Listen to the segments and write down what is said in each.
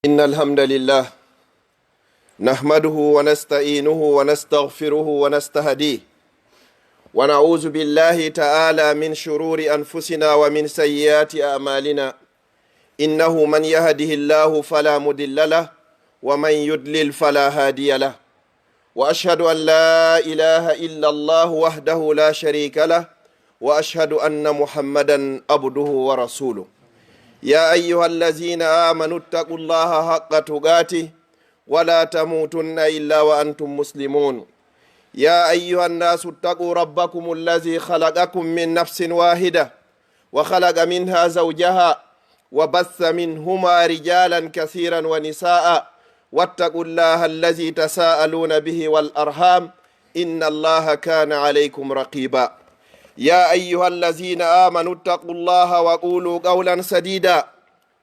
إن الحمد لله نحمده ونستعينه ونستغفره ونستهديه ونعوذ بالله تعالى من شرور أنفسنا ومن سيئات أعمالنا إنه من يهده الله فلا مضل له ومن يضلل فلا هادي له وأشهد أن لا إله إلا الله وحده لا شريك له وأشهد أن محمدا عبده ورسوله يا أيها الذين آمنوا اتقوا الله حق تقاته ولا تموتن إلا وأنتم مسلمون يا أيها الناس اتقوا ربكم الذي خلقكم من نفس واحدة وخلق منها زوجها وبث منهما رجالا كثيرا ونساء واتقوا الله الذي تساءلون به والأرحام إن الله كان عليكم رقيبا يا أيها الذين آمنوا اتقوا الله وقولوا قولا سديدا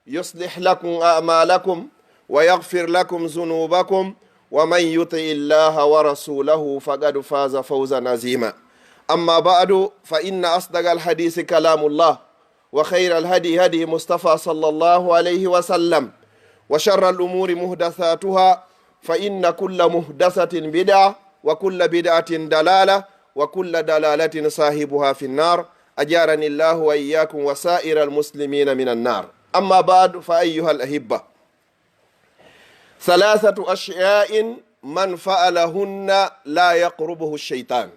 يصلح لكم أعمالكم ويغفر لكم ذنوبكم ومن يطع الله ورسوله فقد فاز فوزا عظيما أما بعد فإن أصدق الحديث كلام الله وخير الهدي هدي مصطفى صلى الله عليه وسلم وشر الأمور محدثاتها فإن كل محدثة بدعة وكل بدعة دلالة وكل دلالة صاحبها في النار أجارني الله وإياكم وسائر المسلمين من النار أما بعد فأيها الأحبة ثلاثة أشياء من فعلهن لا يقربه الشيطان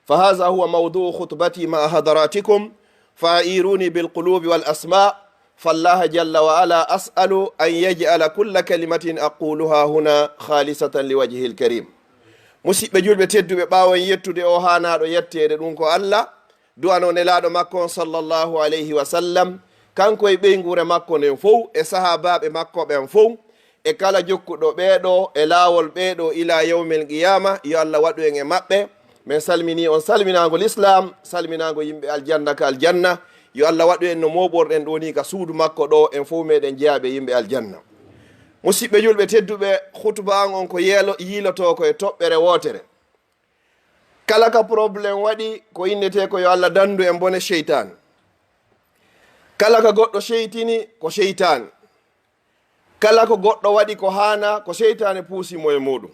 فهذا هو موضوع خطبتي مع حضراتكم فأعيروني بالقلوب والأسماء فالله جل وعلا أسأل أن يجعل كل كلمة أقولها هنا خالصة لوجهه الكريم musidɓe julɓe tedduɓe ɓaawon yettude o hanaɗo yettede ɗum ko allah du'ano nelaɗo makko on sallllahu alayhi wa sallam kanko e ɓeygure makko nden fof e sahabaɓe makko ɓen fof e kala jokkuɗo ɓeeɗo e laawol ɓeeɗo ila yawmel qiyama yo allah waɗu en e maɓɓe min salmini on salminagol islam salminago yimɓe aljanna ka aljanna yo allah waɗu en no moɓorɗen ɗo ni ka suudu makko ɗo en fof meɗen jeeyaɓe yimɓe aljanna musidɓe julɓe tedduɓe hutuba an on ko yiiloto ko e toɓɓere wotere kala ka probléme waɗi ko innete ko yo allah dandu en bone cheytan kala ka goɗɗo cheytini ko cheytan kala ko goɗɗo waɗi ko hana ko cheytane puusimo e muɗum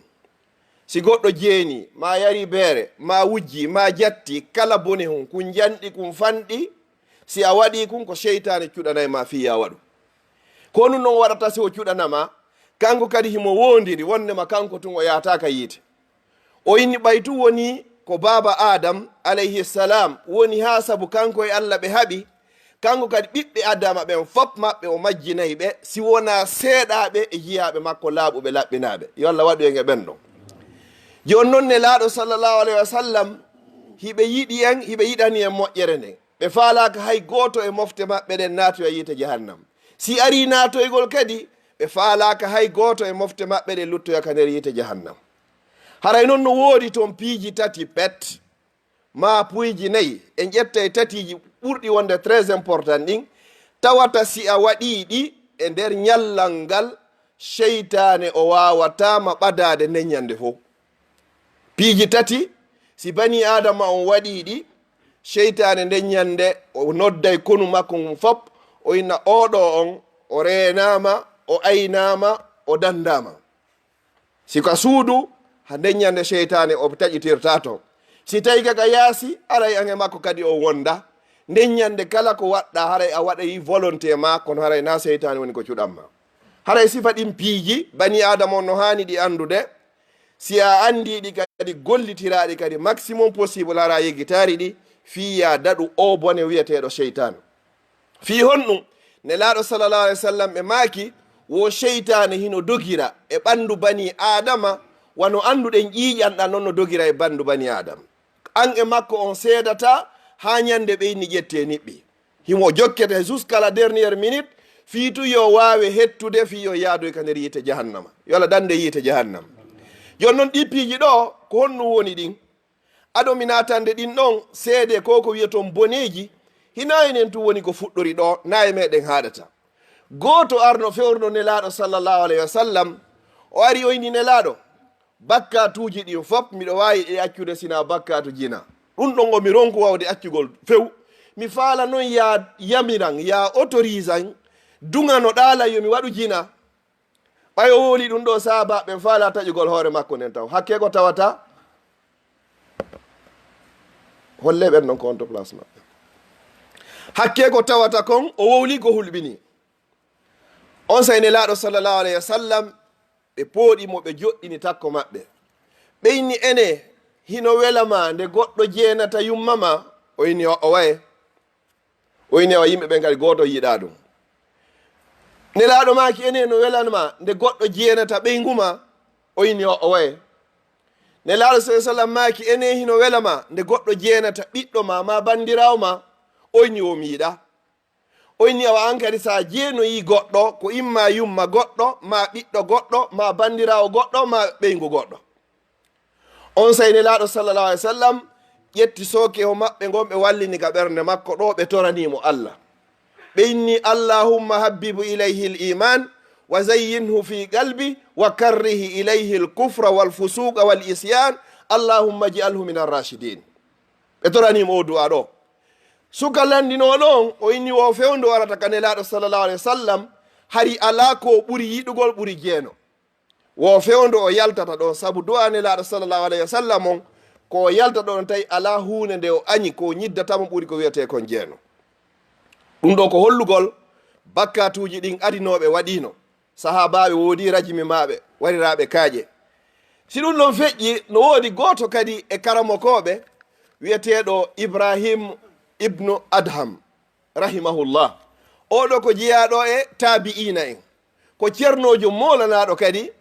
si goɗɗo jeeni ma yari beere ma wujji ma jatti kala bone hun kun janɗi kun fanɗi si a waɗi kun ko cheytane cuɗanayi ma fiya waɗu ko nun noon waɗata si o cuɗanama kanko kadi himo wondiri wondema kanko tun o yataka yiite o inni ɓaytu woni ko baba adam alayhi salam woni ha saabu kanko e allah ɓe haaɓi kanko kadi ɓiɓɓe adama ɓen fop maɓɓe o majjinayi ɓe si wona seeɗaɓe e jiyaɓe makko laaɓuɓe laɓɓinaɓe yo allah waɗu en e ɓen ɗon joni noon ne laaɗo sallllahu alayhi wa sallam hiɓe yiɗi en hiɓe yiɗani en moƴƴere nden ɓe faalaka hay goto e mofte maɓɓe ɗen naatoya yiite jahannam si ari natoygol kadi ɓe faalaka hay goto e mofte maɓɓe ɗe luttoya ka nder yiite jahannam haray noon no woodi toon piiji tati pet ma puyji nayyi en ƴetta e tatiji ɓurɗi wonde très important ɗin tawata si a waɗiɗi e nder ñallal ngal cheytane o wawatama ɓadade neññande fof piiji tati si bani adama on waɗiɗi cheytane ndeññande o nodday konu makko mum fop o inna oɗo on o reenama o aynama o dandama sika suudu ha ndeññande cheytane o taƴitirta to si tawi kaka yaasi aray an e makko kadi o wonda ndeññande kala ko waɗɗa haray a waɗayi volonté ma kono haray na cheytane woni ko cuɗanma haray sifa ɗin piiji bani adama on no hani ɗi andude si a andiɗi kadi gollitiraɗi kadi maximum possible hara yeggitari ɗi fiya daɗu o bone wiyeteɗo cheytane fi honɗum ne laaɗo sallallah alih w sallam ɓe maaki wo cheytane hino dogira e ɓandu bani adama wano anduɗen ƴiƴanɗa noon no dogira e ɓandu bani adama an e makko on seedata ha ñande ɓeyni ƴette niɓɓi himo jokkete jusqu'à la dernière minute fiitu yo wawe hettude fi yo yaadoy ka nder yiite jahannama yo Allah dande yiite jahannama joni noon ɗi piiji ɗo ko honɗum woni ɗin aɗo mi natande ɗin ɗon seede ko ko wiyaton boneji hina enen tu woni ko fuɗɗori ɗo nayi meɗen haɗata goto arno fewrno nelaɗo sallllahu alayhi wa sallam o ari o inni nelaɗo bakkatuji ɗin fop miɗo wawi ɗe accude sina bakkatu jina ɗum ɗon o mi ronku wawde accugol few mi faala noon ya yamiran ya autorise an dugano ɗala yomi waɗu jina ɓay o woli ɗum ɗo sahabaɓe faala taƴugol hoore makko nden taw hakke ko tawata holle ɓen ɗon ko on to place maɓɓe hakke ko tawata kon o wowli ko hulɓini on sayne laaɗo sallllahu alayhi wa sallam ɓe pooɗimo ɓe joɗɗini takko maɓɓe ɓeyni ene hino welama nde goɗɗo jeenata yummama o yini o waye o yini o yimɓe ɓen kadi gooto yiɗa ɗum nelaaɗo maaki ene no welanma nde goɗɗo jeenata ɓeyguma o yini o waye nelaaɗo sa sallam maaki ene hino welama nde goɗɗo jeenata ɓiɗɗo ma bandirawo ma o yini o miiɗa o yini awa an kadi sa jeenoyi goɗɗo ko imma yumma goɗɗo ma ɓiɗɗo goɗɗo ma bandirawo goɗɗo ma ɓeygu goɗɗo on say nelaaɗo sallallah alih w sallam ƴetti sookeho maɓɓe gon ɓe wallini ka ɓernde makko ɗo ɓe toranimo allah ɓe inni allahumma habbibu ilayhi l iman wa zayyinhu fi qalbi wa karrihi ilayhi l kufra walfusuqa wal isyan allahumma ji'alhu min arrachidin ɓe toranimo o du'a ɗo suka landino ɗon o inni wo fewndo warata ka nelaaɗo sallallah alih wa sallam hari ala ko ɓuri yiɗugol ɓuri jeeno wo fewndo o yaltata ɗon saabu du'a nelaaɗo sallallahu alayhi wa sallam on ko yalta ɗon tawi ala hunde nde o añi ko ñiddatamo ɓuri ko wiyete kon jeeno ɗum ɗo ko hollugol bakkatuji ɗin adinoɓe waɗino sahabaɓe woodi rajimi maɓe wariraɓe kaaƴe si ɗum ɗon feƴƴi no woodi goto kadi e karamokoɓe wiyeteɗo ibrahim ibnu adham rahimahullah oɗo ko jeyaɗo e tabi'ina en ko ceernojo molanaɗo kadi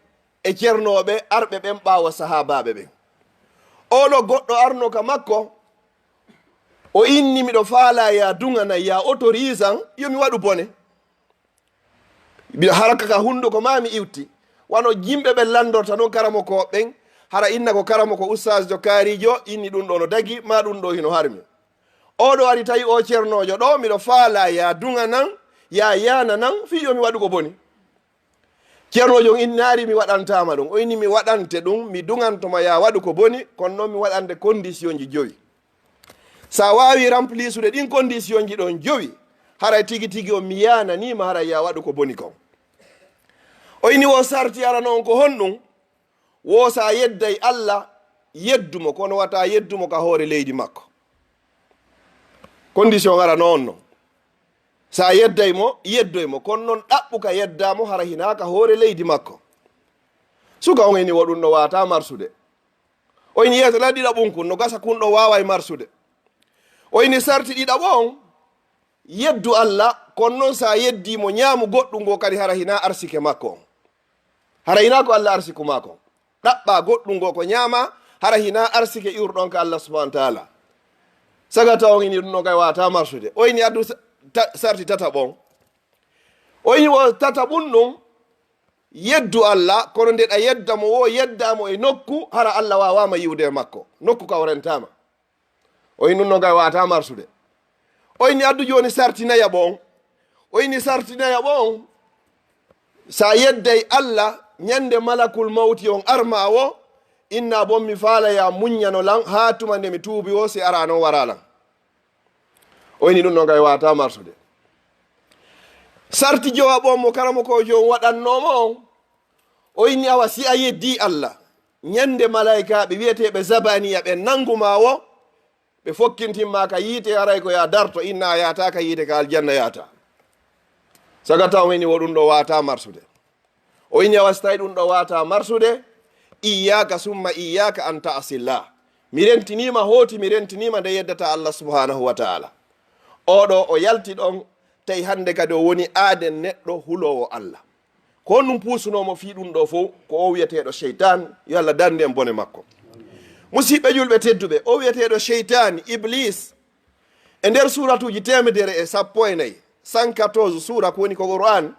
e ceernoɓe arɓe ɓen ɓawa sahabaɓe ɓen oɗo goɗɗo arno ka makko o inni miɗo faala ya dugana ya autorise an yomi waɗu bone mbiɗo haraka ka hunduko ma mi iwti wano yimɓe ɓen landorta noon karamo ko ɓen hara inna ko karamo ko oustage jo kaarijo inni ɗum ɗo no dagi ma ɗum ɗo hino harmi oɗo ari tawi o ceernojo ɗo miɗo faala ya duga nan ya yana nan fi yomi waɗu ko boni ceernojo innaari mi waɗantama ɗum o inni mi waɗante ɗum mi dugantoma ya waɗu ko boni kono noon mi waɗante condition ji joyi sa wawi remplisude ɗin condition ji ɗon jowi haray tigi tigi o mi yananima haray ya waɗu ko boni kon o inni wo sarti ara noon ko honɗum wo sa yedday allah yeddumo kono wata yeddumo ka hoore leydi makko condition ara noon non sa yeddaymo yeddoymo kono noon ɗaɓɓuka yeddamo hara hinaka hoore leydi makko suka on eni waɗum no wata marsude o ini yeeso la ɗiɗa ɓunkun no gasa kunɗo wawa marsude o ini sarti ɗiɗaɓo on yeddu allah kono noon sa yeddimo ñaamu goɗɗum ngo kadi hara hina arsike makko on hara hina ko allah arsiku makko ɗaɓɓa goɗɗum ngo ko ñaama hara hina arsike iwrɗon ka allah subahana taala sagata on ini ɗum ɗo kay wata marsude o ini addu sarti tata ɓon o ini wo tata ɓum ɗum yeddu allah kono ndeɗa yeddamo wo yeddamo e nokku hara allah wawama yiwde makko nokku ka o rentama o ini ɗum ɗo kay wata marsude o ini addu joni sartinaya ɓon o ini sartinaya ɓon sa yedday allah ñande malakul mawti on arma wo inna bon mi faalaya muññano lan ha tuma nde mi tuubi o si ara non wara lan o ini ɗum ɗon kay wata marsude sarti jowa ɓon mo karamo ko jon waɗannomo on o inni awa si a yeddi allah ñande malaikaɓe wiyeteɓe zabaniya ɓe nanguma wo ɓe fokkintinma ka yiite haray ko ya darto inna a yata ka yiite ka aljanna yata sagata o ini wo ɗum ɗo wata marsude o ini awa so tawi ɗum ɗo wata marsude iyaka summa iyaka an ta'asillah mi rentinima hooti mi rentinima nde yeddata allah subhanahu wa taala oɗo o yalti ɗon tawi hande kadi o woni aaden neɗɗo hulowo allah ko honɗum puusunomo fi ɗum ɗo fof ko o wiyeteɗo cheytan yo allah dande en bone makko musidɓe julɓe tedduɓe o wiyeteɗo cheytani iblis e nder suratuji 114 114 sura ko woni ko qur'an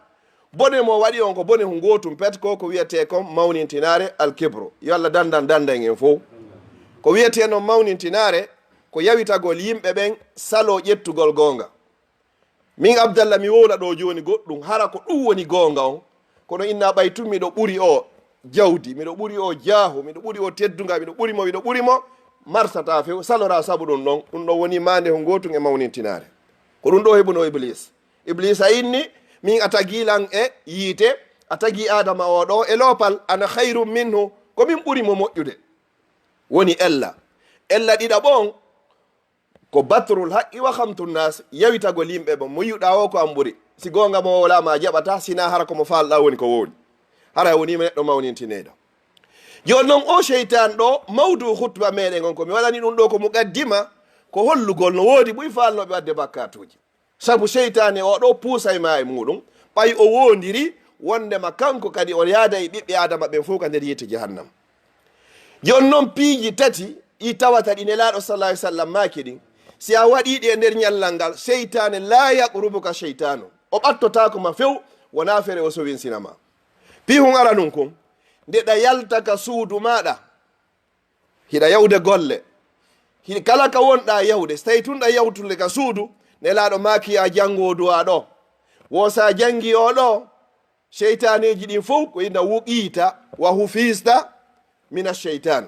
bone mo waɗi on ko bone hu gotum pet ko wiyete kon mawnintinare alkibro yo allah danden en fof ko wiyete noon mawnintinare ko yawitagol yimɓe ɓen salo ƴettugol gonga min abdallah mi wowla ɗo joni goɗɗum hara ko ɗum woni gonga on kono inna ɓay tun miɗo ɓuri o jawdi miɗo ɓuri o jaahu miɗo ɓuri o tedduga miɗo ɓurimo marsata few salora saabu ɗum ɗon ɗum ɗon woni mande hu gotum e mawnintinare ko ɗum ɗo heɓuno iblis a inni min a tagilan e yiite a tagi adama oɗo e loopal ana hayrum minhu komin ɓurimo moƴƴude woni ella ɗiɗa ɓon ko batrul haqqi wa hamtun nas yawitagol yimɓe ɓe mo yiwɗa o ko an ɓuri si gonga mo wala ma jaɓata sina hara komo falɗa woni ko woni hara wonima neɗɗo mawnintineɗo joni noon o cheytan ɗo mawdu hutba meɗen on komi waɗani ɗum ɗo ko muqaddima ko hollugol no woodi ɓuy falnoɓe wadde bakkatuji saabu cheytane o ɗo puusay ma e muɗum ɓay o wondiri wondema kanko kadi o yaada e ɓiɓɓe adama ɓen fof ka nder yitte jahannam joni noon piiji tati ɗi tawata ɗi nelaɗo sallah alih sallam maki ɗin si a waɗiɗi e nder ñallal ngal cheytane la yaqrubuka cheytanu o ɓattotako few wona fere o sowinsinama pihun ara num kon ndeɗa yaltaka suudu maɗa hiɗa yawde golle kala ka wonɗa yawde so tawi tunɗa yawtude ka suudu nelaɗo makiya jangoduwa ɗo wosa jangi o ɗo cheytaneji ɗin fof ko ina wuqita wa hufista min acheytan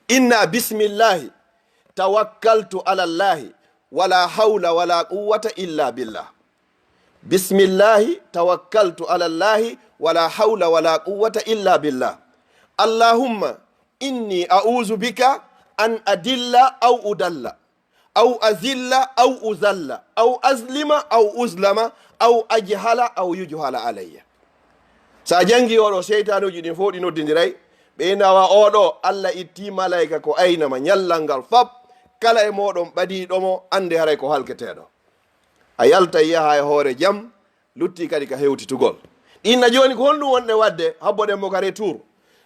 inna bismillahi tawakkaltu ala llahi wala hawla wala quwwata illa billah bismillahi tawakkaltu ala llahi wala hawla wala quwwata illa billah allahumma inni a'udhu bika an adilla aw udalla aw azilla aw uzalla aw azlima aw uzlama aw ajhala aw yujhala alayya sa jangi oɗo seytanuji ɗin fof ɗi noddidiray ɓe nawa oɗo allah itti malayika ko aynama ñallal ngal fab kala e moɗon ɓadiɗomo ande haray ko halketeɗo a yalta yaha e hoore jaam lutti kadi ka hewtitugol ɗinna joni ko honɗum wonɗe wadde habboɗen mo ka retour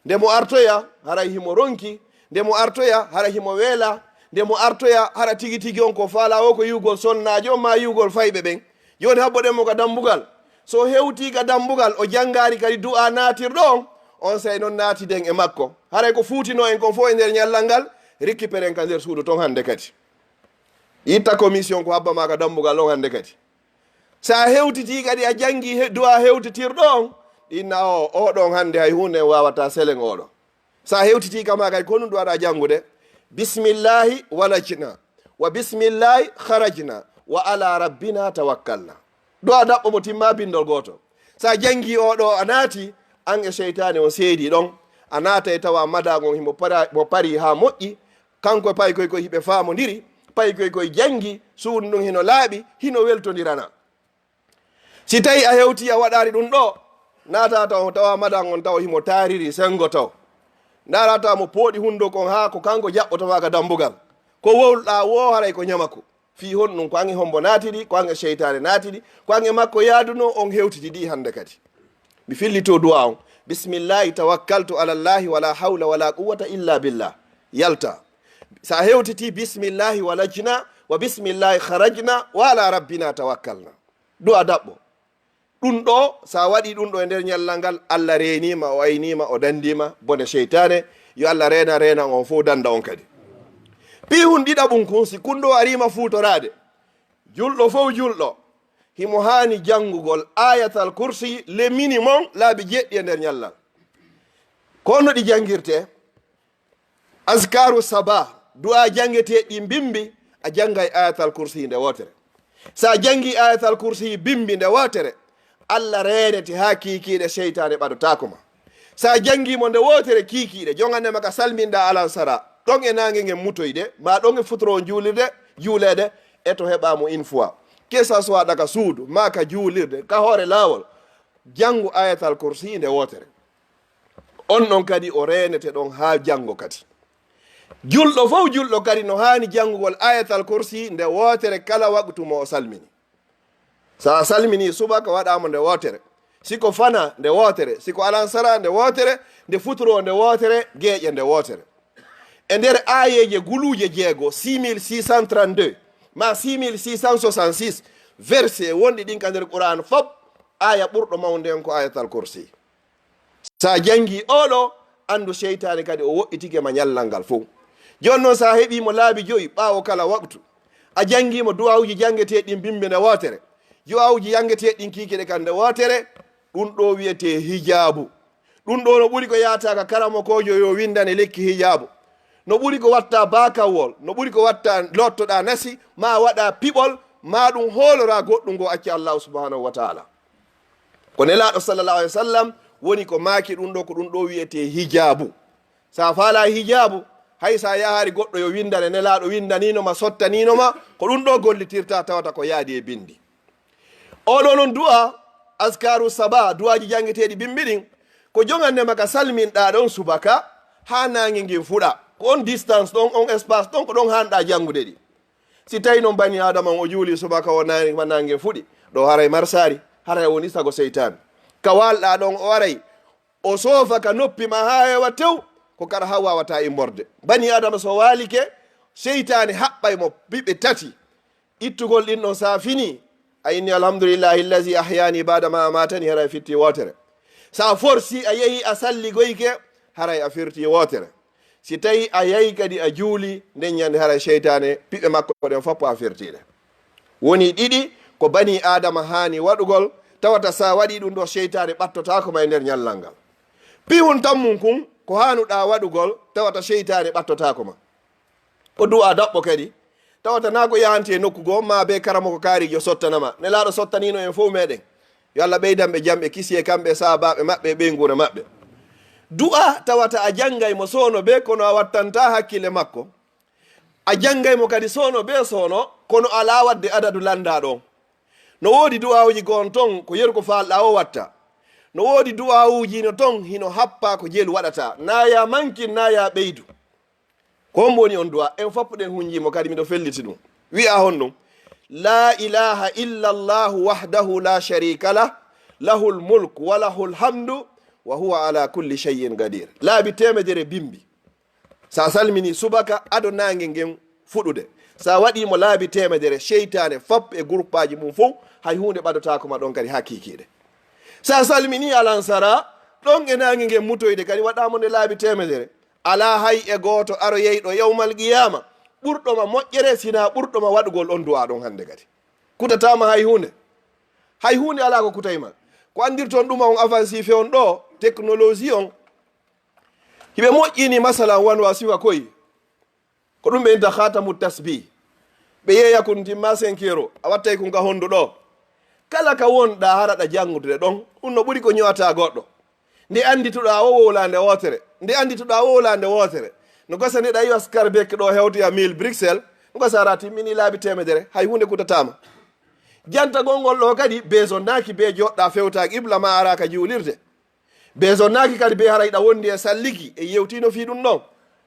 nde mo artoya haray himo ronki nde mo artoya hara himo weela nde mo artoya hara tigi tigi on ko faala o ko yiwgol sonnajo ma yiwgol fayɓe ɓen joni habboɗen mo ka dambugal so hewti ka dambugal o janngari kadi du'a natirɗo on say noon naatiden e makko haray ko fuutino en kon fof e nder ñallal ngal récupéren ka nder suudu ton hande kadi itta commission ko habba ma ka dambugal on hande kadi sa hewtiti kadi a jangi du'a hewtitirɗo on ɗinna oɗon hande hay hunde wawata selen oɗo sa hewtiti kama kadi ko ɗum duwaɗa jangude bismillahi walajna wa bismillahi harajna wa ala rabbina tawakkalna du'a daɓɓo mo timma bindol goto sa jangi oɗo a naati an e cheytane on seedi ɗon a naata e tawa madagon himo pari ha moƴƴi kanko pay koy koye hiɓe famodiri pay koy koye jangi suudu ndun hino laaɓi hino weltodirana si tawi a hewti a waɗari ɗum ɗo naata tawa madan on tawa himo tariri sengo taw ndara tawa mo pooɗi hundo kon ha ko kanko jaɓɓotoma ka dambugal ko wowluɗa wo haray ko ñamako fi hon ɗum ko ange hombo naatiɗi ko ange cheytane naatiɗi ko ange makko yaaduno on hewtiti ɗi hande kadi mi fillito duwa on bismillahi tawakkaltu ala llahi wala hawla wala quwwata illa billah yalta sa hewtiti bismillahi walajna wa bismillahi harajna wa ala rabbina tawakkalna du'a daɓɓo ɗum ɗo sa waɗi ɗum ɗo e nder ñallal ngal allah renima o aynima o dandima bone cheytane yo allah rena on fof danda on kadi pihun ɗiɗa ɓum kun si kunɗo arima futorade julɗo fof julɗo himo hani jangugol ayatal kursi le minimum laabi jeɗɗi e nder ñallal kono ɗi jangirte askaru sabah du'a jangeteɗi bimbi a jangay ayatal kursi nde wotere sa jangi ayatal kursi bimbi nde wotere allah renete ha kikiɗe cheytane ɓaɗotakoma sa jangimo nde wotere kikiɗe jongandema ka salminɗa alansara ɗon e nangue ngen mutoyde ma ɗon e futoro juulede e to heɓamo une fois que ça soit ɗaka suudu ma ka juulirde ka hoore lawol jangu ayatal kursi nde wotere on ɗon kadi o renete ɗon ha jango kadi julɗo fof julɗo kadi no hani jangugol ayatal kursi nde wotere kala waqtu mo o salmini sa salmini subaka waɗamo nde wotere siko fana nde wotere siko alansara nde wotere nde futuro nde wotere gueƴe nde wotere e nder ayeje guluje jeego 6632 ma 6666 verset wonɗi ɗin ka nder qur'an fop aya ɓurɗo mawden ko ayatal kursi sa jangi oɗo andu cheytane kadi o woɗɗitike ma ñallal ngal fof joni noon sa heeɓimo laabi joyi ɓawo kala waktu a jangimo duwawuji jangeteɗin bimbi nde wotere duwawuji jangeteɗin kikiɗe kan nde wotere ɗum ɗo wiyete hijabu ɗum ɗo no ɓuuri ko yataka karamo kojo yo windane lekki hijabu no ɓuuri ko watta bakawol no ɓuuri ko watta lottoɗa nasi ma waɗa piɓol ma ɗum hoolora goɗɗum ngo acci allahu subhanahu wa taala ko nelaɗo sallallahu alaihi wasallam woni ko maaki ɗum ɗo ko ɗum ɗo wiyete hijabu. sa faala hijabu hay sa yahari goɗɗo yo windane nelaɗo windaninoma sottaninoma ko ɗum ɗo gollitirta tawata ko yaadi e bindi. oɗo noon du'a askaru saba du'aji jangueteɗi bimbiɗin ko jogande maka salminɗa ɗon subaka ha nangue ngin fuɗa ko on distance ɗon on espace ɗon ko ɗon hanɗa jangude ɗi. si tawi noon bani adama o juuli subaka o nangue fuɗi ɗo haray marsari haray woni sago seytane ka walɗa ɗon o waray o soofa ka noppima ha hewa tew ko kara ha wawata immorde. bani adama so walike seytane haɓɓay mo ɓiɓɓe tati ittugol ɗin ɗon sa fini a inni alhamdulillahi allazi ahyani badama amatani haray fitti wotere. sa forsi a yeehi a salli goyke haray a firti wotere. si tawi a yehi kadi a juuli nden ñande haray seytane ɓiɓɓe makko ɗen foppo a firtiɗe. woni ɗiɗi ko bani adama hani waɗugol tawata sa waɗi ɗum ɗo seytane ɓattotako ma e nder ñallal ngal. pihun tammum kum ko hanuɗa waɗugol tawata seytane ɓattotako ma ko du'a daɓɓo kadi tawata na ko yahanti e nokkugo ma be karamo ko kaarijo sottanama nelaɗo sottanino en fof meɗen yo Allah ɓeydanɓe jamɓe kisi e kamɓe sahabaɓe maɓɓe ɓe gura maɓɓe. du'a tawata a janggay mo sowno be kono a wattanta hakkille makko, a janggay mo kadi sowno be sowno kono ala wadde adadu landaɗo. no woodi du'awuji gon ton ko yeru ko falɗa o watta, no woodi du'awuji no ton hino happa ko jeelu waɗata, naya mankin naya ɓeydu. ko hombo woni on du'a en foppuɗen hunjimo kadi miɗo felliti ɗum wi'a hon ɗum la ilaha illa llahu wahdahu la sharika lah lahul mulk wa lahul hamdu wa huwa ala kulli shay'in qadir. laabi temedere bimbi sa salmini subaka ado nangue ngen fuɗude sa waɗimo laabi temedere seytane fop e groupe aji mum fof hay hunde ɓadotakoma ɗon kadi ha kikiɗe. sa salmini alansara ɗon e nangue ngen mutoyde kadi waɗamo nde laabi temedere ala hay e goto aro yeyɗo yawmal qiyama ɓurɗoma moƴƴere sina ɓurɗoma waɗugol on du'a ɗon hande kadi kutatama hay hunde ala ko kutayma. ko andirton ɗuma on avancé on ɗo technologie on hiɓe moƴƴini masalan wan wasiwa koye ko ɗum ɓe inta khatamu tasbih ɓe yeeya kon timma 5 euro a wattay kon ka hondu ɗo kala ka wonɗa haraɗa jangude ɗon ɗum no ɓuuri ko ñowata goɗɗo nde andituɗa o wowlande wotere nde andituɗa wowlande wotere no gosa ndeɗa yiwa skarbek ɗo hewtoya 1000 Bruxelles no gosa ara timmini laabi temedere hay hunde kutatama. jantagol ngol ɗo kadi beson naki be joɗɗa fewta qibla ma ara ka juulirde beson naki kadi be harayɗa wondi e salliki e yewtino fi ɗum ɗon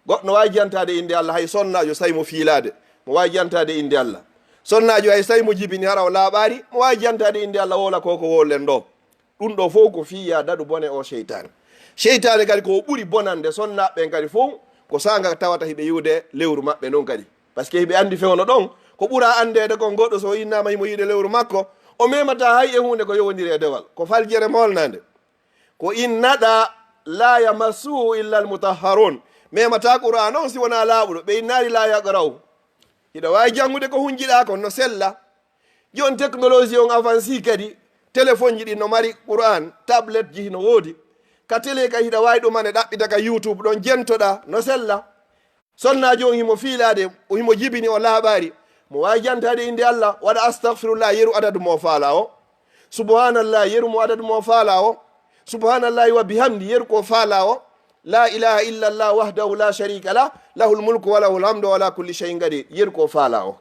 goɗɗo wawi jantade inde Allah hay sonnajo say mo fiilade mo wawi jantade inde Allah sonnajo hay say mo jibini hara o laaɓari mo wawi jantade inde Allah wola koko wollen ɗo ɗum ɗo fof ko fiya daɗu bone o seytane kadi ko ɓuuri bonande sonnaɓe kadi fof ko saga tawata hiɓe yiwde lewru maɓɓe noon kadi par ce que hiɓe andi fewno ɗon ko ɓuura andede kon goɗɗo so innama himo yiide lewru makko o memata hay e hunde ko yowodiri e dewal ko faljere molnade ko innaɗa la yamassuhu illa almutahharun memata qur'an on si wona laaɓuɗo ɓe innari la yaqraw hiɗa wawi jangude ko hunjiɗa kon no sella. jon technologie on avancé kadi téléphone ji ɗi no mari qur'an tablette ji no woodi ka télé ka hiɗa wawi ɗumane ɗaɓɓita ka youtube ɗon jentoɗa no sella. sonnajo on himo fiilade himo jibini o laaɓari mo wawi jantade inde Allah waɗa astahfirullah yeru adadu mo faala o, subhanallah yeru mo adadu mo faala o, subhanallahi wa bihamdi yeru ko faala o, la ilaha illa llah wahdahu la sharika lah lahul mulku wa lahul hamdu wa ala kulli shay'in qadir yeru ko faala o,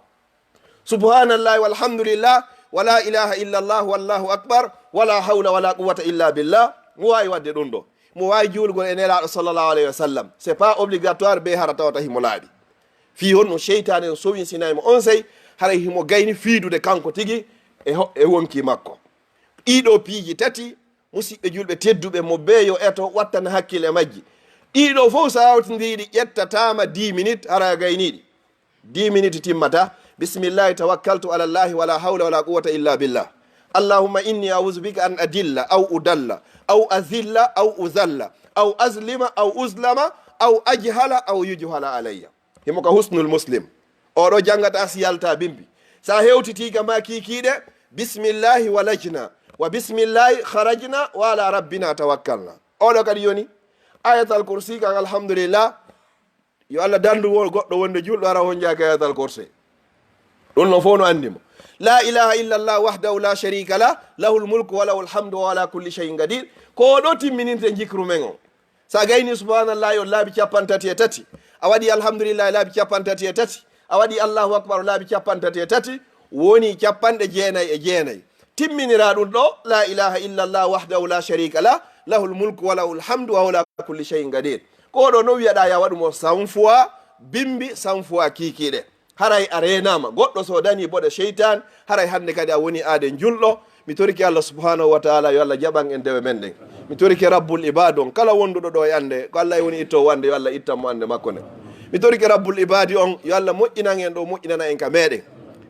subhanallahi walhamdulillah wa la ilaha illa llah wallahu akbar wala hawla wala quwwata illa billah. mo wawi wadde ɗum ɗo mo wawi juulgol e nelaɗo sallllahu alayhi wa sallam c'est pas obligatoire be hara tawata himo laaɓi fi honno seytane o sowi sinaymo on sey haray himo gayni fiidude kanko tigi e wonki makko. ɗiɗo piiji tati musidɓe julɓe tedduɓe mo beeyo eto wattana hakkille majji ɗiɗo fof sa hawtidiri ƴettatama 10 minutes hara gayniɗi 10 minutes timmata. bisimillahi tawakkaltu ala llahi wala hawla wala quwwata illa billah allahumma inni a'udhu bika an adilla aw udalla aw azilla aw uzalla aw azlima aw uzlama aw ajhala aw yujhala alayya. himo ka husnul muslim oɗo jangata si yalta bimbi sa hewtitiga ma kikiɗe bismillahi walajna wa bismillahi kharajna wa ala rabbina tawakkalna. oɗo kadi yoni ayatal kursi kan alhamdulillah yo Allah dandu goɗɗo wonde julɗo ara hon jaaka ayatal kursi ɗum no fof no andimo. la ilaha illa llah wahdahu la sharika lah lahul mulku wa lahul hamdu wa ala kulli shay'in qadir ko ɗo timmininte jikru men o sa gayni subhanallah yo laabi capantati e tati a waɗi alhamdulillah laabi capantati e tati a waɗi allahu akbar laabi capantati e tati woni capanɗe jeenayyi e jeenayyi timminira ɗum ɗo la ilaha illa llah wahdahu la sharika lah lahul mulku wa lahul hamdu wa ala kulli shay'in qadir ko ɗo no wiyaɗa ya waɗumo 100 fois bimbi 100 fois kikiɗe haray a renama goɗɗo so dani boɗe cheytan haray hande kadi a woni aade julɗo mi toriki allah subhanahu wa taala yo allah jaɓan en dewe men ɗen mi toriki rabbul ibade on kala wonduɗo ɗo e ande ko allah e woni itto wande yo allah ittanmo ande makko nde mi toriki rabbul ibadi on yo allah moƴƴinan en ɗo moƴƴinana en ka meɗen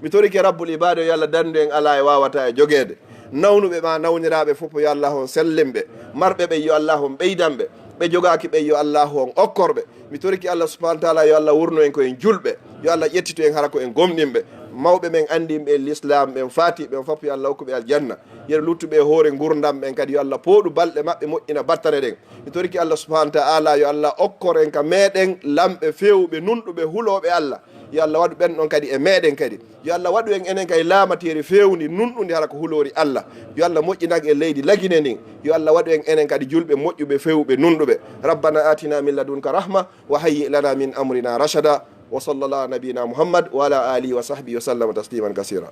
mi toriki rabbul ibade yo allah dandu en ala e wawata e joguede nawnuɓe ma nawniraɓe fof yo allah on sellimɓe marɓe ɓe yo allah on ɓeydanɓe ɓe jogaki ɓe yo allahu on okkorɓe mi toriki allah subahana taala yo allah wurno en koyen julɓe yo allah ƴettito en hara ko en gomɗinɓe mawɓe men andinɓe l'islam ɓen fatiɓe on foof yo allah hokkuɓe aljanna yeɗo luttuɓe hoore gurdam ɓen kadi yo allah pooɗu balɗe maɓɓe moƴƴina battane ɗen mi toriki allah subahana taala yo allah okkor en ka meɗen lamɓe fewɓe nunɗuɓe huuloɓe allah yo allah waɗu ɓen ɗon kadi e meɗen kadi yo allah waɗu en enen kadi laamateri fewndi nunɗundi hara ko hulori allah yo allah moƴƴinak e leydi lagine ndin yo allah waɗu en enen kadi julɓe moƴƴuɓe fewɓe nunɗuɓe rabbana atina min ladunka rahma wa hayyi lana min amrina rachada wa sallallah nabina muhammad wa ala alihi wa sahbihi wa sallama tasliman kasira